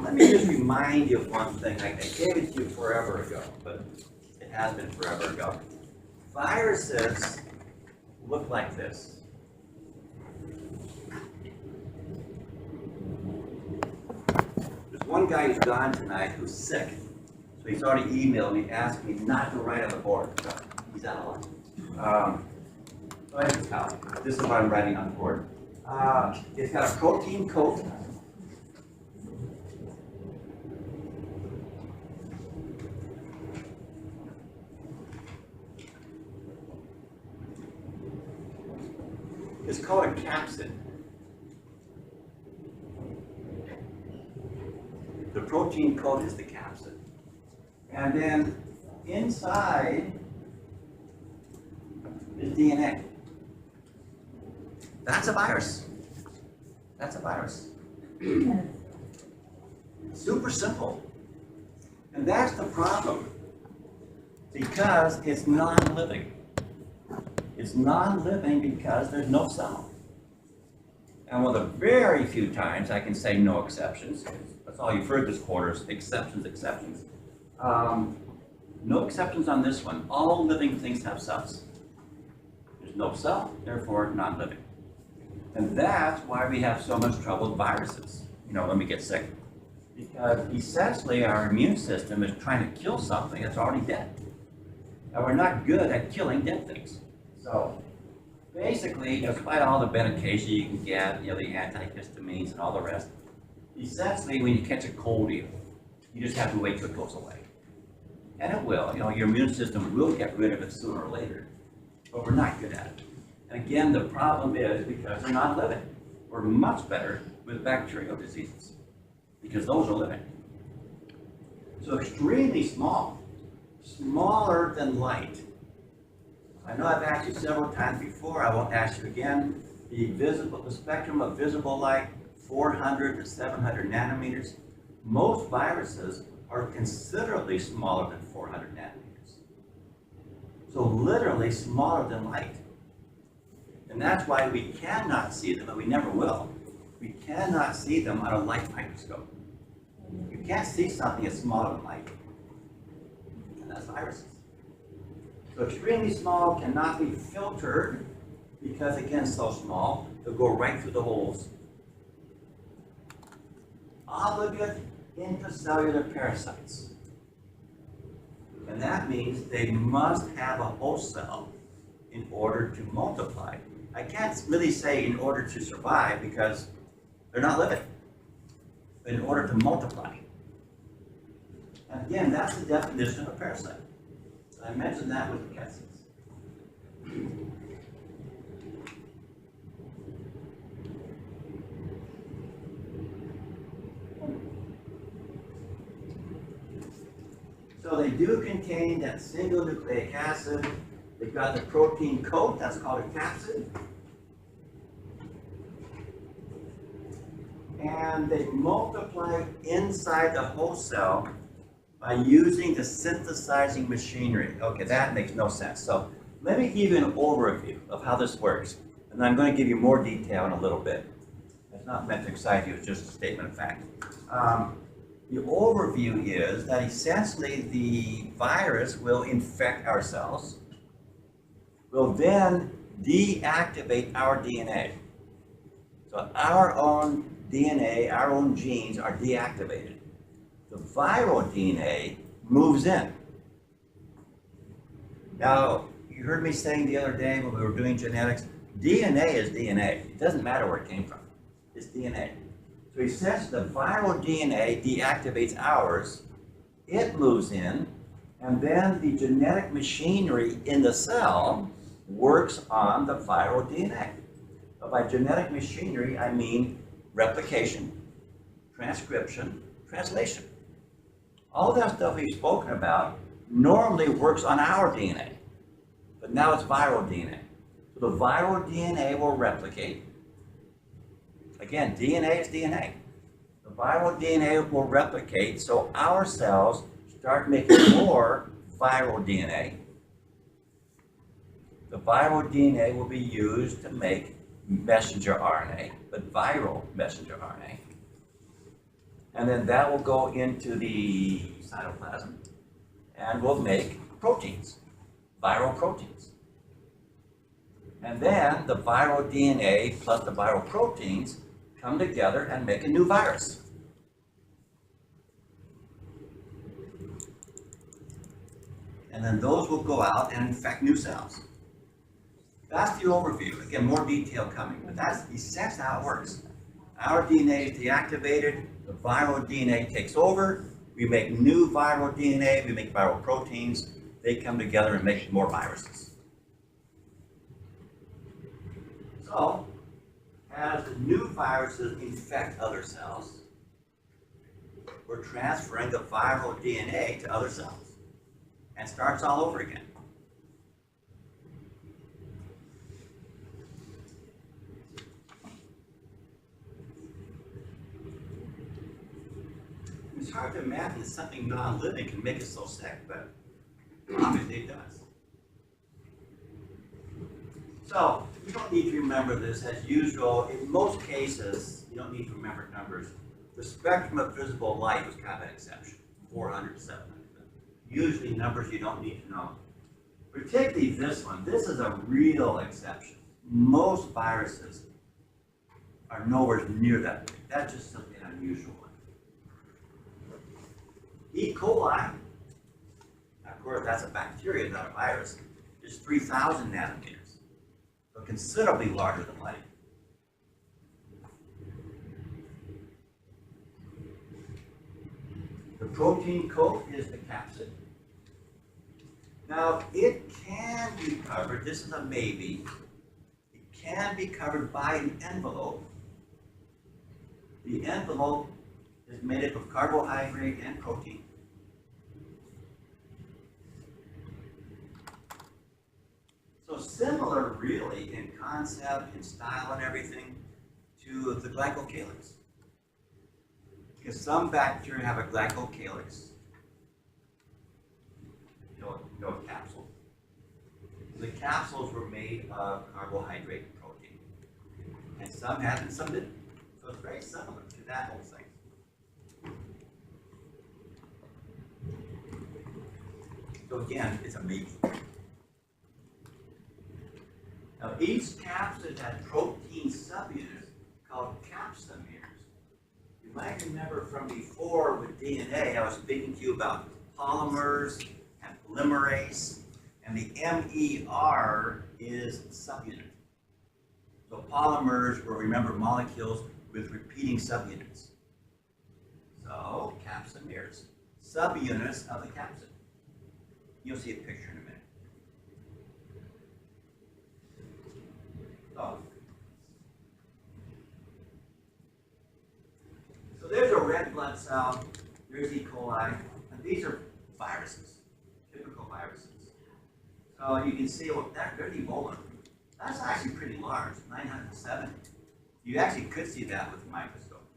Let me just remind you of one thing. I gave it to you forever ago, but it has been forever ago. Viruses look like this. There's one guy who's gone tonight who's sick. So he's already emailed me, asked me not to write on the board. So he's out of line. So anyhow, this is what I'm writing on the board. It's got a protein coat. It's called a capsid. The protein coat is the capsid. And then inside is DNA. That's a virus. That's a virus. Super simple. And that's the problem, because it's non-living. It's non-living because there's no cell. And one of the very few times I can say no exceptions, that's all you've heard this quarter is exceptions, exceptions. No exceptions on this one. All living things have cells. There's no cell, therefore non-living. And that's why we have so much trouble with viruses, when we get sick. Because essentially our immune system is trying to kill something that's already dead. And we're not good at killing dead things. So basically, despite all the medication you can get, the antihistamines and all the rest, essentially when you catch a cold, you just have to wait till it goes away. And it will. Your immune system will get rid of it sooner or later. But we're not good at it. And again, the problem is because they're not living. We're much better with bacterial diseases because those are living. So extremely small, smaller than light. I know I've asked you several times before, I won't ask you again. The spectrum of visible light, 400 to 700 nanometers. Most viruses are considerably smaller than 400 nanometers. So literally smaller than light. And that's why we cannot see them, and we never will. We cannot see them on a light microscope. You can't see something that's smaller than light. And that's viruses. So extremely small, cannot be filtered because, again, so small, they'll go right through the holes. Obligate intracellular parasites. And that means they must have a host cell in order to multiply. I can't really say in order to survive because they're not living, but in order to multiply. And again, that's the definition of a parasite. I mentioned that with the caseins. So they do contain that single nucleic acid. They've got the protein coat, that's called a capsid. And they multiply inside the host cell by using the synthesizing machinery. Okay, that makes no sense. So let me give you an overview of how this works. And I'm going to give you more detail in a little bit. It's not meant to excite you, it's just a statement of fact. The overview is that essentially the virus will infect our cells, will then deactivate our DNA. So our own DNA, our own genes are deactivated. The viral DNA moves in. Now, you heard me saying the other day when we were doing genetics, DNA is DNA. It doesn't matter where it came from. It's DNA. So essentially, the viral DNA deactivates ours, it moves in, and then the genetic machinery in the cell works on the viral DNA. But by genetic machinery, I mean replication, transcription, translation. All that stuff we've spoken about normally works on our DNA, but now it's viral DNA. So the viral DNA will replicate. Again, DNA is DNA. The viral DNA will replicate, so our cells start making more viral DNA. The viral DNA will be used to make messenger RNA, but viral messenger RNA. And then that will go into the cytoplasm and will make proteins, viral proteins. And then the viral DNA plus the viral proteins come together and make a new virus. And then those will go out and infect new cells. That's the overview. Again, more detail coming, but that's essentially how it works. Our DNA is deactivated, the viral DNA takes over, we make new viral DNA, we make viral proteins, they come together and make more viruses. So, as the new viruses infect other cells, we're transferring the viral DNA to other cells and starts all over again. It's hard to imagine that something non-living can make us so sick, but obviously it does. So, you don't need to remember this as usual. In most cases, you don't need to remember numbers. The spectrum of visible light was kind of an exception, 400 to 700. Usually numbers you don't need to know. Particularly this one, this is a real exception. Most viruses are nowhere near that big. That's just something unusual. E. coli, of course that's a bacteria, not a virus, is 3,000 nanometers, so considerably larger than light. The protein coat is the capsid. Now it can be covered, this is a maybe, it can be covered by an envelope. The envelope is made up of carbohydrate and protein. So similar really in concept, in style and everything to the glycocalyx. Because some bacteria have a glycocalyx, you know, a capsule. The capsules were made of carbohydrate and protein. And some had and some didn't. So it's very similar to that whole thing. So again, it's a maybe. Now each capsid had protein subunits called capsomeres. You might remember from before with DNA, I was speaking to you about polymers and polymerase, and the MER is subunit. So polymers were, remember, molecules with repeating subunits. So capsomeres, subunits of the capsid. You'll see a picture in a minute. So there's a red blood cell, there's E. coli, and these are viruses, typical viruses. So you can see, well, there's Ebola. That's actually pretty large, 907. You actually could see that with a microscope.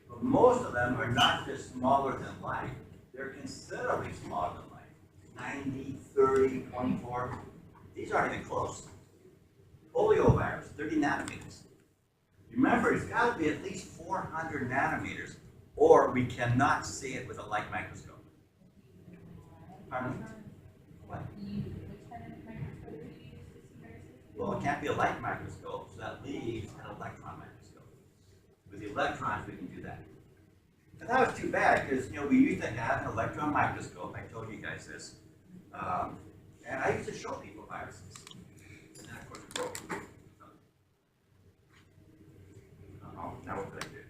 But most of them are not just smaller than light, they're considerably smaller than light. 90, 30, 24. These aren't even close. Poliovirus, 30 nanometers. Remember, it's got to be at least 400 nanometers, or we cannot see it with a light microscope. Pardon me? What? Well, it can't be a light microscope, so that leaves an electron microscope. With the electrons, we can do that. And that was too bad, because we used to have an electron microscope. I told you guys this. And I used to show people viruses. And then, of course, it broke. Now what could I do?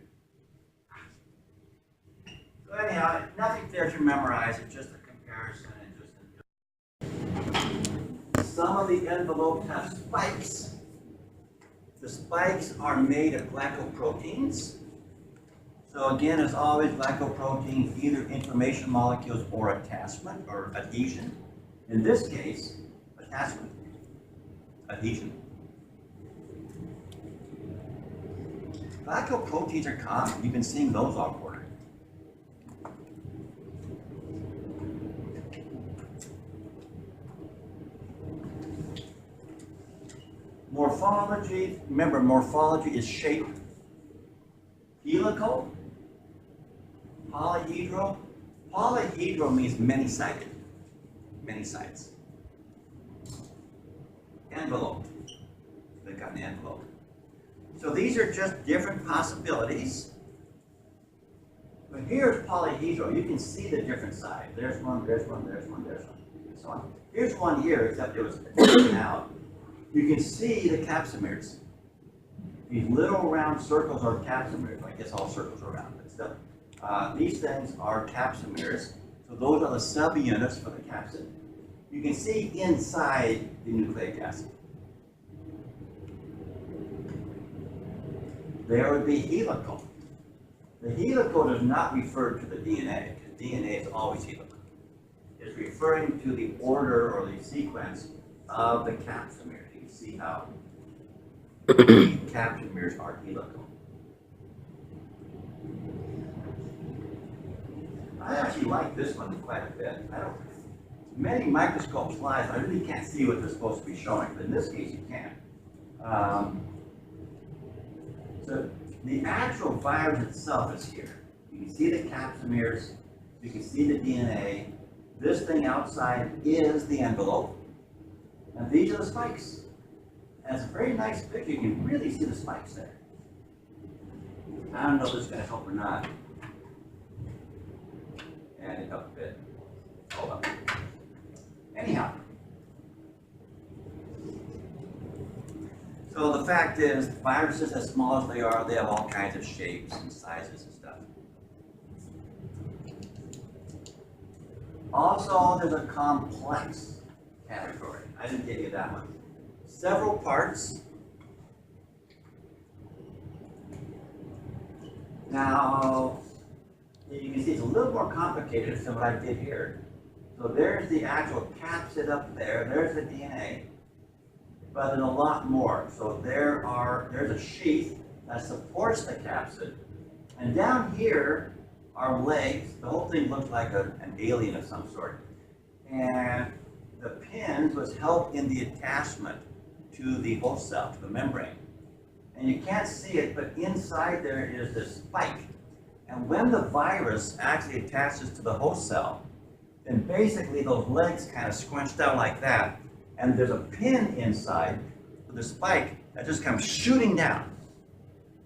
So anyhow, nothing there to memorize. It's just a comparison and just some of the envelopes have spikes. The spikes are made of glycoproteins. So again, as always, glycoproteins, either information molecules or attachment or adhesion. In this case, attachment, adhesion. Glycoproteins are common. You've been seeing those all quarter. Morphology, remember morphology is shape. Helical, Polyhedral? Polyhedral means many-sided, many sides. Envelope. Click on the envelope. So these are just different possibilities. But here's polyhedral. You can see the different sides. There's one, there's one, there's one, there's one, and so on. Here's one here, except it was taken out. You can see the capsomeres. These little round circles are capsomeres. I guess all circles are round, but still. These things are capsomeres. So those are the subunits for the capsid. You can see inside the nucleic acid. There would be helical. The helical does not refer to the DNA, because DNA is always helical. It's referring to the order or the sequence of the capsomeres. You can see how the capsomeres are helical. I actually like this one quite a bit. Many microscope slides, I really can't see what they're supposed to be showing, but in this case you can. So the actual virus itself is here. You can see the capsomeres, you can see the DNA. This thing outside is the envelope, and these are the spikes. And it's a very nice picture. You can really see the spikes there. I don't know if this is going to help or not. And it helped a bit. Hold on. Anyhow. So the fact is, viruses, as small as they have all kinds of shapes and sizes and stuff. Also, there's a complex category. I didn't give you that one. Several parts. Now, you can see it's a little more complicated than what I did here. So there's the actual capsid up there. There's the DNA. But there's a lot more. So there's a sheath that supports the capsid. And down here are legs. The whole thing looks like an alien of some sort. And the pins was help in the attachment to the host cell, to the membrane. And you can't see it, but inside there is this spike. And when the virus actually attaches to the host cell, then basically those legs kind of squinch down like that. And there's a pin inside with a spike that just comes shooting down.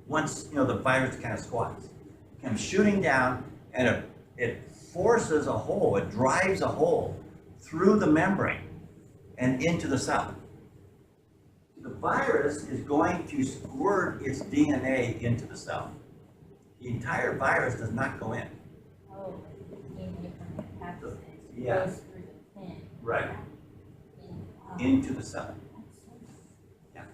Once the virus kind of squats, it comes shooting down, and it forces a hole, it drives a hole through the membrane and into the cell. The virus is going to squirt its DNA into the cell. The entire virus does not go in. Oh, DNA from the capsid Yeah. goes through the pin. Right. In, Into the cell. Yeah.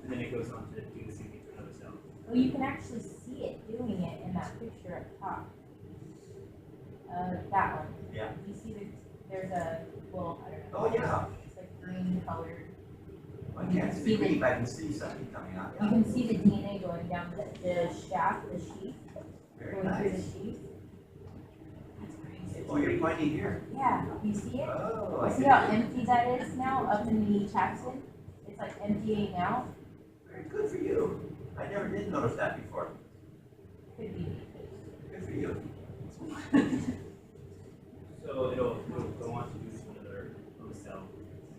And then it goes on to do the same thing for another cell. Well, you can actually see it doing it in that picture up top. That one. Yeah. You see there's a little, I don't know. Oh, yeah. It's like green colored. I can't see the green, but I can see something coming out. You can see the DNA going down the shaft, the sheath, Very going through the nice. sheath. That's crazy. Oh, you're pointing here. Yeah, you see it? Oh, I You see see. how empty that is now up in the capsid? It's like emptying out. Very good for you. I never did notice that before. Could be. Good for you. So it'll go on to do another host cell.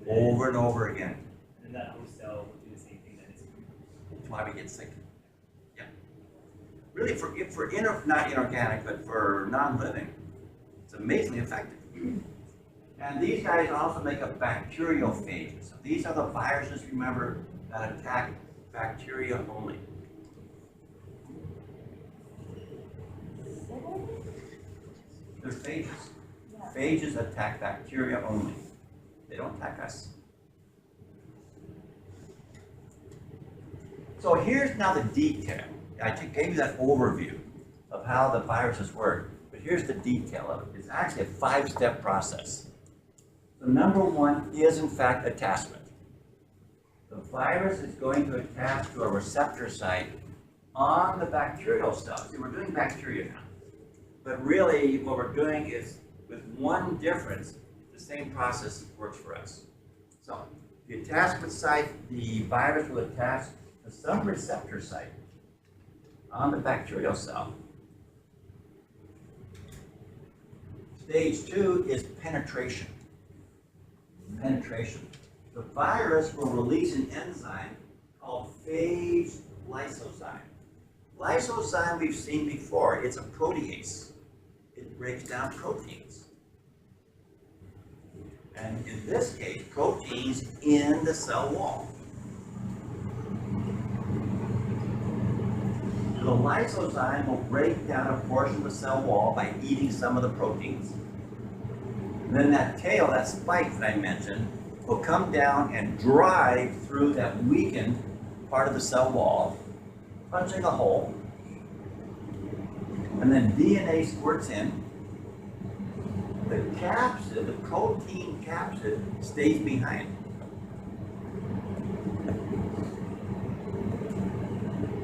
Over and over again. And then that host cell will do the same thing that it's doing. That's why we get sick. Yeah. Really, not inorganic, but for non-living, it's amazingly effective. And these guys also make a bacteriophage. So these are the viruses, remember, that attack bacteria only. They're phages. Yeah. Phages attack bacteria only. They don't attack us. So here's now the detail. I gave you that overview of how the viruses work, but here's the detail of it. It's actually a 5-step process. So number 1 is in fact attachment. The virus is going to attach to a receptor site on the bacterial cell. See, we're doing bacteria now. But really, what we're doing is, with one difference, the same process works for us. So, the attachment site, the virus will attach to some receptor site on the bacterial cell. Stage 2 is penetration. Penetration. The virus will release an enzyme called phage lysozyme. Lysozyme we've seen before, it's a protease. It breaks down proteins. And in this case, proteins in the cell wall. The lysozyme will break down a portion of the cell wall by eating some of the proteins. And then that tail, that spike that I mentioned, will come down and drive through that weakened part of the cell wall, punching a hole, and then DNA squirts in. The capsid, the protein capsid, stays behind.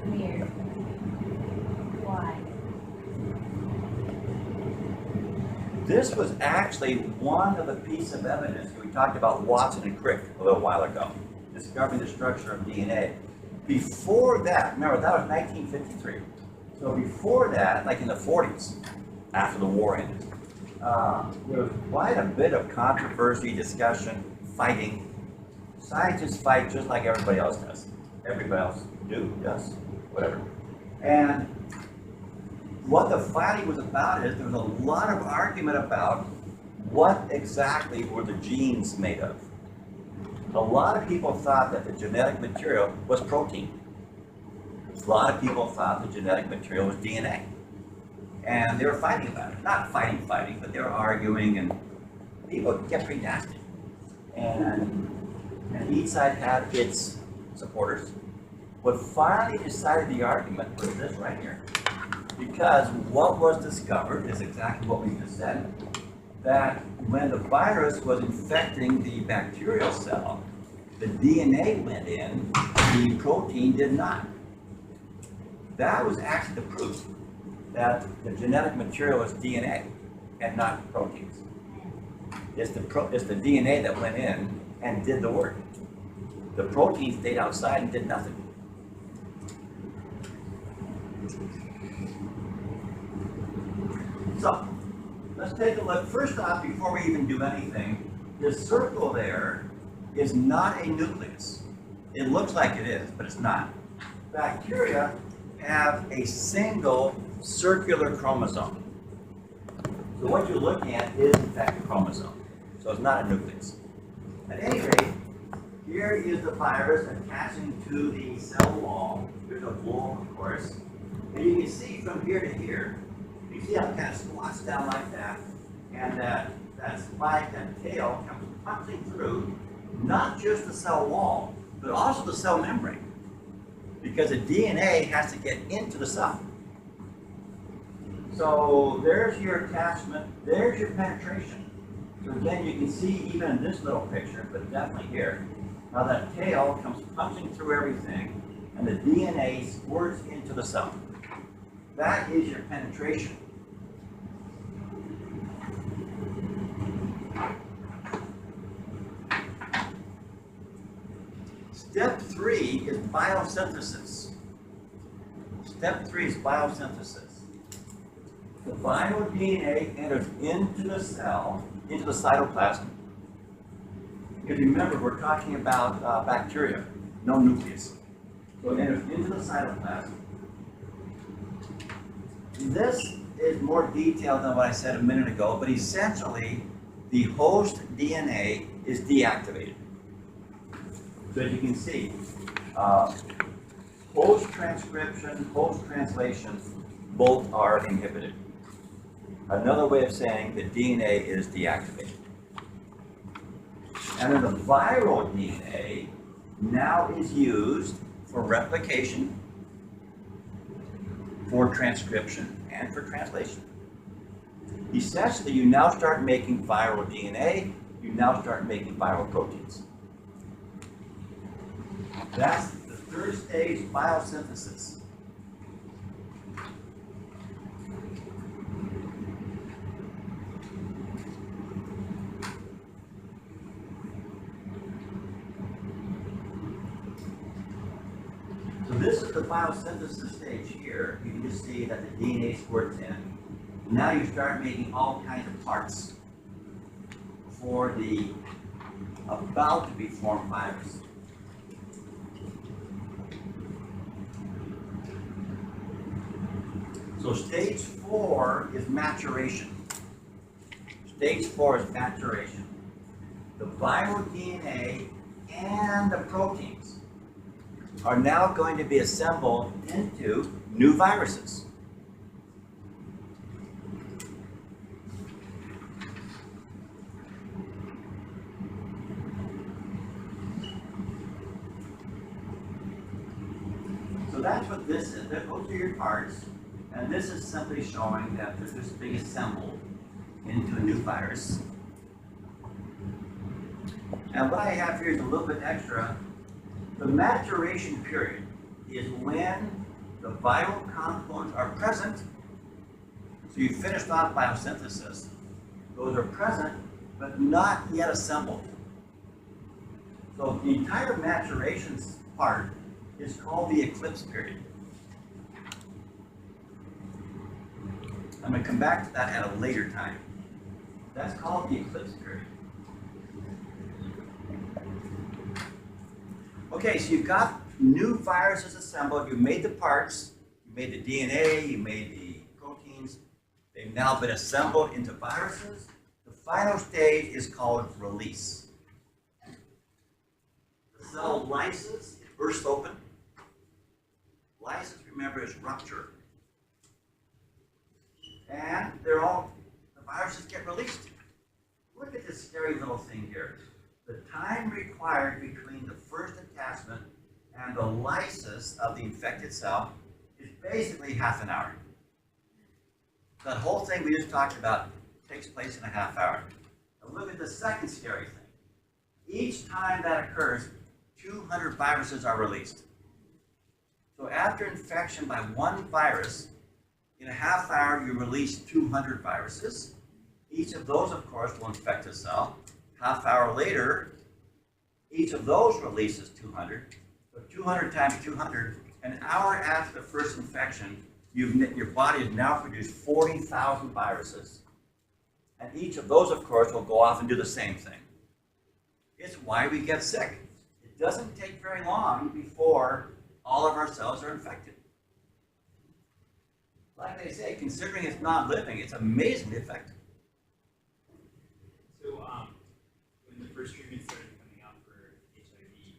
Weird. Why? This was actually one of the pieces of evidence. We talked about Watson and Crick a little while ago, discovering the structure of DNA. Before that, remember that was 1953. So before that, like in the 40s, after the war ended, there was quite a bit of controversy, discussion, fighting. Scientists fight just like everybody else does. Everybody else does, whatever. And what the fighting was about is there was a lot of argument about what exactly were the genes made of. A lot of people thought that the genetic material was protein. A lot of people thought the genetic material was DNA. And they were fighting about it. Not fighting, but they were arguing, and people get pretty nasty. And each side had its supporters. What finally decided the argument was this right here. Because what was discovered is exactly what we just said, that when the virus was infecting the bacterial cell, the DNA went in, the protein did not. That was actually the proof that the genetic material is DNA and not proteins. It's the DNA that went in and did the work. The protein stayed outside and did nothing. So, let's take a look. First off, before we even do anything, this circle there is not a nucleus. It looks like it is, but it's not. Bacteria have a single circular chromosome. So what you're looking at is, in fact, a chromosome. So it's not a nucleus. At any rate, here is the virus attaching to the cell wall. There's a wall, of course. And you can see from here to here, you see how it kind of squats down like that, and that spike, that tail, comes punching through not just the cell wall, but also the cell membrane, because the DNA has to get into the cell. So there's your attachment, there's your penetration. So again, you can see even in this little picture, but definitely here, how that tail comes punching through everything, and the DNA squirts into the cell. That is your penetration. Step 3 is biosynthesis. Step 3 is biosynthesis. The viral DNA enters into the cell, into the cytoplasm. Because remember, we're talking about bacteria, no nucleus. So it enters into the cytoplasm. This is more detailed than what I said a minute ago, but essentially, the host DNA is deactivated. So as you can see, host transcription, host translation, both are inhibited. Another way of saying the DNA is deactivated. And then the viral DNA now is used for replication, for transcription, and for translation. Essentially, you now start making viral DNA, you now start making viral proteins. That's the third stage, biosynthesis. So this is the biosynthesis stage here. You can just see that the DNA squirts in. Now you start making all kinds of parts for the about to be formed virus. So stage 4 is maturation. Stage 4 is maturation. The viral DNA and the proteins are now going to be assembled into new viruses. So that's what this is. Those are your parts. And this is simply showing that they're just being assembled into a new virus. And what I have here is a little bit extra. The maturation period is when the viral components are present. So you finished off biosynthesis. Those are present, but not yet assembled. So the entire maturation part is called the eclipse period. I'm going to come back to that at a later time. That's called the eclipse period. Okay, so you've got new viruses assembled. You made the parts, you made the DNA, you made the proteins. They've now been assembled into viruses. The final stage is called release. The cell lyses, it bursts open. Lysis, remember, is rupture. And the viruses get released. Look at this scary little thing here. The time required between the first attachment and the lysis of the infected cell is basically half an hour. That whole thing we just talked about takes place in a half hour. Now look at the second scary thing. Each time that occurs, 200 viruses are released. So after infection by one virus, in a half hour, you release 200 viruses. Each of those, of course, will infect a cell. Half hour later, each of those releases 200. So 200 times 200, an hour after the first infection, your body has now produced 40,000 viruses. And each of those, of course, will go off and do the same thing. It's why we get sick. It doesn't take very long before all of our cells are infected. Like they say, considering it's not living, it's amazingly effective. So, when the first treatment started coming out for HIV,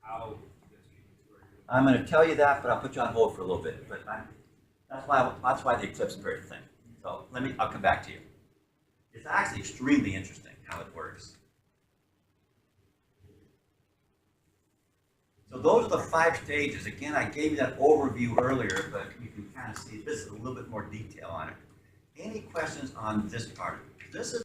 how those treatments work? I'm going to tell you that, but I'll put you on hold for a little bit. But that's why the eclipse period thing. So I'll come back to you. It's actually extremely interesting how it works. So those are the 5 stages. Again, I gave you that overview earlier, but you can kind of see this is a little bit more detail on it. Any questions on this part? This is